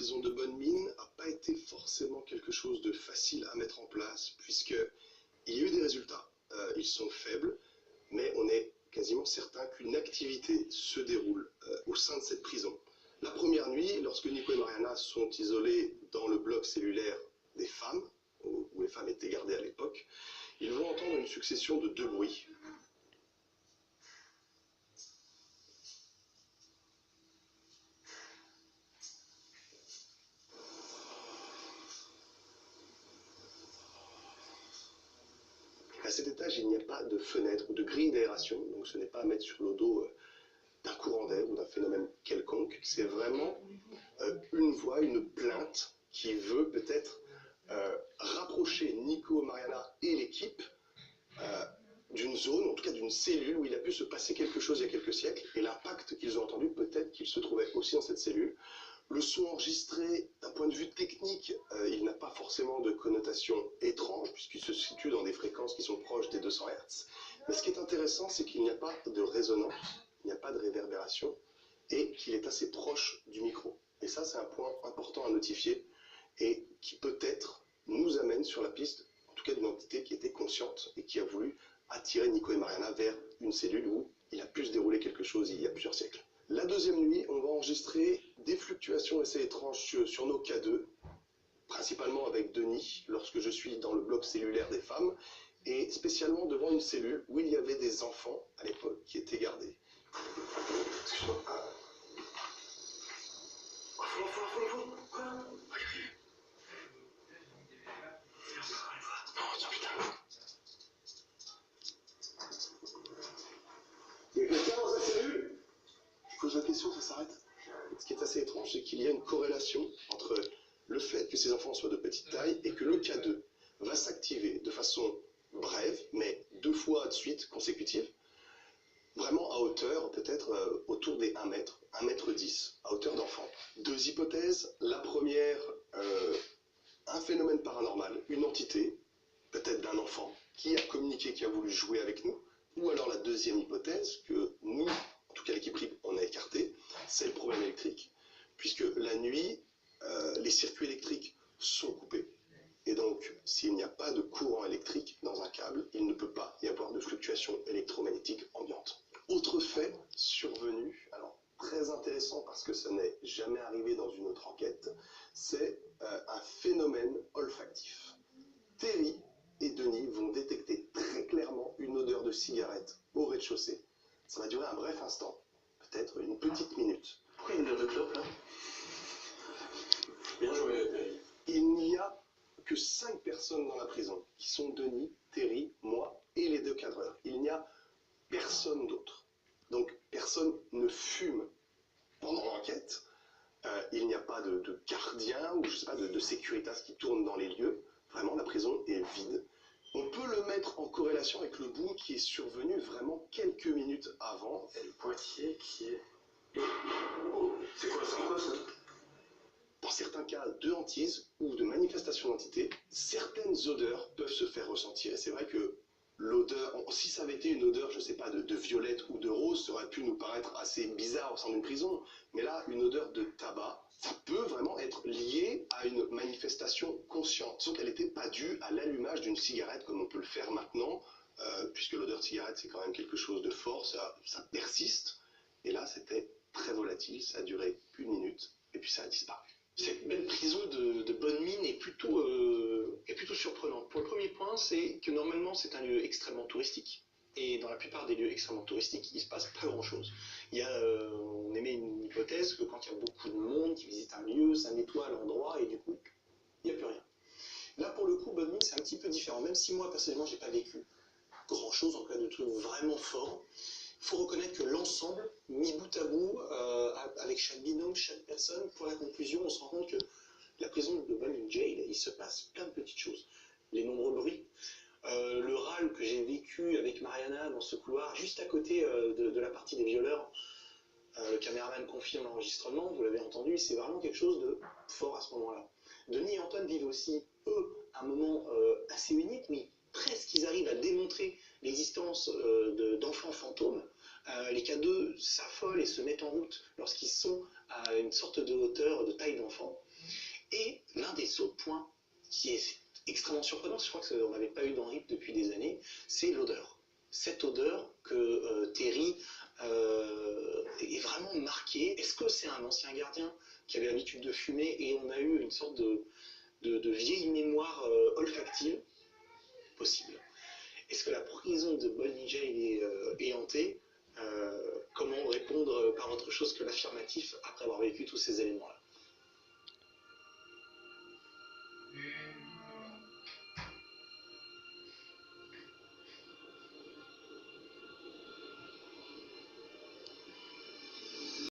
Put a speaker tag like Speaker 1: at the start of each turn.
Speaker 1: prison de bonne mine n'a pas été forcément quelque chose de facile à mettre en place, puisqu'il y a eu des résultats. Ils sont faibles, mais on est quasiment certain qu'une activité se déroule au sein de cette prison. La première nuit, lorsque Nico et Mariana sont isolés dans le bloc cellulaire des femmes, où les femmes étaient gardées à l'époque, ils vont entendre une succession de deux bruits. À cet étage, il n'y a pas de fenêtre ou de grille d'aération, donc ce n'est pas à mettre sur le dos d'un courant d'air ou d'un phénomène quelconque. C'est vraiment une voix, une plainte qui veut peut-être rapprocher Nico, Mariana et l'équipe d'une zone, en tout cas d'une cellule où il a pu se passer quelque chose il y a quelques siècles, et l'impact qu'ils ont entendu, peut-être qu'il se trouvait aussi dans cette cellule. Le son enregistré, d'un point de vue technique, il n'a pas forcément de connotation étrange, puisqu'il se situe dans des fréquences qui sont proches des 200 Hz. Mais ce qui est intéressant, c'est qu'il n'y a pas de résonance, il n'y a pas de réverbération, et qu'il est assez proche du micro. Et ça, c'est un point important à notifier, et qui peut-être nous amène sur la piste, en tout cas d'une entité qui était consciente, et qui a voulu attirer Nico et Mariana vers une cellule où il a pu se dérouler quelque chose il y a plusieurs siècles. La deuxième nuit, on va enregistrer des fluctuations assez étranges sur nos K2, principalement avec Denis, lorsque je suis dans le bloc cellulaire des femmes, et spécialement devant une cellule où il y avait des enfants, à l'époque, qui étaient gardés. Excuse-moi. Il y a quelqu'un dans la cellule? Je pose la question, ça s'arrête. Ce qui est assez étrange, c'est qu'il y a une corrélation entre le fait que ces enfants soient de petite taille et que le K2 va s'activer de façon brève, mais 2 fois de suite consécutive, vraiment à hauteur, peut-être autour des 1 mètre, 1 mètre 10, à hauteur d'enfant. 2 hypothèses. La première, un phénomène paranormal, une entité, peut-être d'un enfant, qui a communiqué, qui a voulu jouer avec nous. Ou alors la deuxième hypothèse, que nous, en tout cas l'équipe RIP, on a écarté, c'est le problème électrique, puisque la nuit, les circuits électriques sont coupés. Et donc, s'il n'y a pas de courant électrique dans un câble, il ne peut pas y avoir de fluctuations électromagnétiques ambiantes. Autre fait survenu, alors très intéressant parce que ça n'est jamais arrivé dans une autre enquête, c'est un phénomène olfactif. Terry et Denis vont détecter très clairement une odeur de cigarette au rez-de-chaussée. Ça va durer un bref instant, peut-être une petite minute.
Speaker 2: Pourquoi il y a une odeur de clope là? Bien joué, Terry.
Speaker 1: Il n'y a que 5 personnes dans la prison, qui sont Denis, Terry, moi et les 2 cadreurs. Il n'y a personne d'autre. Donc personne ne fume pendant l'enquête. Il n'y a pas de gardien ou je sais pas, de sécuritas qui tourne dans les lieux. Vraiment, la prison est vide. On peut le mettre en corrélation avec le boom qui est survenu vraiment quelques minutes avant.
Speaker 2: Et le Poitiers qui est... Oh, c'est quoi ça?
Speaker 1: Dans certains cas de hantise ou de manifestation d'entité, certaines odeurs peuvent se faire ressentir. Et c'est vrai que l'odeur, si ça avait été une odeur, je sais pas, de violette ou de rose, ça aurait pu nous paraître assez bizarre au sein d'une prison. Mais là, une odeur de tabac, ça peut vraiment être lié à une manifestation consciente. Sauf qu'elle n'était pas due à l'allumage d'une cigarette comme on peut le faire maintenant, puisque l'odeur de cigarette, c'est quand même quelque chose de fort, ça persiste. Et là, c'était très volatile, ça a duré une minute, et puis ça a disparu.
Speaker 3: Cette belle prison de bonne mine est plutôt surprenante. Pour le premier point, c'est que normalement c'est un lieu extrêmement touristique. Et dans la plupart des lieux extrêmement touristiques, il ne se passe pas grand-chose. On émet une hypothèse que quand il y a beaucoup de monde qui visite un lieu, ça nettoie l'endroit et du coup, il n'y a plus rien. Là, pour le coup, bonne mine, c'est un petit peu différent. Même si moi, personnellement, j'ai pas vécu grand-chose, en cas de trucs vraiment forts, il faut reconnaître que l'ensemble, mis bout à bout, avec chaque binôme, chaque personne, pour la conclusion, on se rend compte que la prison de Bonne Jail, il se passe plein de petites choses. Les nombreux bruits, le râle que j'ai vécu avec Mariana dans ce couloir, juste à côté de la partie des violeurs, le caméraman confirme l'enregistrement, vous l'avez entendu, c'est vraiment quelque chose de fort à ce moment-là. Denis et Antoine vivent aussi, eux, un moment assez unique, mais presque ils arrivent à démontrer l'existence d'enfants fantômes Les K2 s'affolent et se mettent en route lorsqu'ils sont à une sorte de hauteur, de taille d'enfant. Et l'un des autres points qui est extrêmement surprenant, je crois qu'on n'avait pas eu dans RIP depuis des années, c'est l'odeur. Cette odeur que Terry est vraiment marquée. Est-ce que c'est un ancien gardien qui avait l'habitude de fumer et on a eu une sorte de vieille mémoire olfactive? Possible. Est-ce que la prison de Bollinger est hantée? Comment répondre par autre chose que l'affirmatif après avoir vécu tous ces éléments-là?